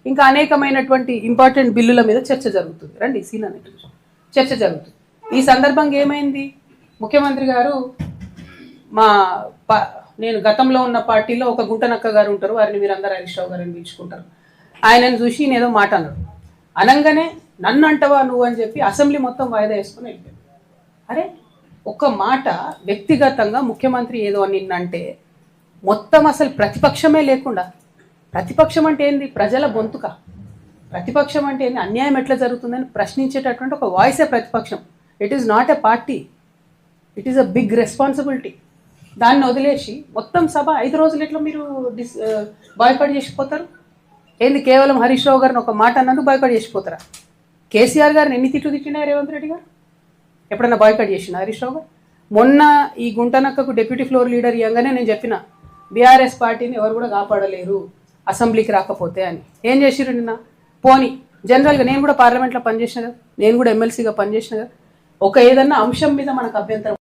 ఇంకా అనేకమైనటువంటి ఇంపార్టెంట్ బిల్లుల మీద చర్చ జరుగుతుంది. రండి సీన్ అనేది చర్చ జరుగుతుంది. ఈ సందర్భంగా ఏమైంది, ముఖ్యమంత్రి గారు నేను గతంలో ఉన్న పార్టీలో ఒక గుంటనక్క గారు ఉంటారు, వారిని మీరందరూ హరీష్ రావు గారిని పిలుచుకుంటారు. ఆయనను చూసి నేనేదో మాట అన్నాడు, అనగానే నన్ను అంటవా నువ్వు అని చెప్పి అసెంబ్లీ మొత్తం వాయిదా వేసుకొని వెళ్ళిపోయాడు. అరే ఒక్క మాట వ్యక్తిగతంగా ముఖ్యమంత్రి ఏదో నిన్నంటే మొత్తం అసలు ప్రతిపక్షమే లేకుండా, ప్రతిపక్షం అంటే ఏంది, ప్రజల గొంతుక, ప్రతిపక్షం అంటే ఏంది, అన్యాయం ఎట్లా జరుగుతుందని ప్రశ్నించేటటువంటి ఒక వాయిసే ప్రతిపక్షం. It is not a party, it is a big responsibility. దాన్ని వదిలేసి మొత్తం సభ 5 రోజులు ఎట్లా మీరు బాయ్కాట్ చేసిపోతారు? ఏంది కేవలం హరీష్ రావు గారిని ఒక మాట అన్నందుకు బాయ్కాట్ చేసిపోతారా? కేసీఆర్ గారిని ఎన్ని తిట్లు తిట్టినా రేవంత్ రెడ్డి గారు ఎప్పుడన్నా బాయ్కాట్ చేసిన హరీష్ రావు గారు? మొన్న ఈ గుంటనక్కకు డిప్యూటీ ఫ్లోర్ లీడర్ ఇవ్వగానే నేను చెప్పిన బీఆర్ఎస్ పార్టీని ఎవరు కూడా కాపాడలేరు అసెంబ్లీకి రాకపోతే అని. ఏం చేసిరు నిన్న? పోనీ జనరల్గా నేను కూడా పార్లమెంట్లో పనిచేసిన కదా, నేను కూడా ఎమ్మెల్సీగా పనిచేసిన కదా, ఒక ఏదన్నా అంశం మీద మనకు అభ్యంతరం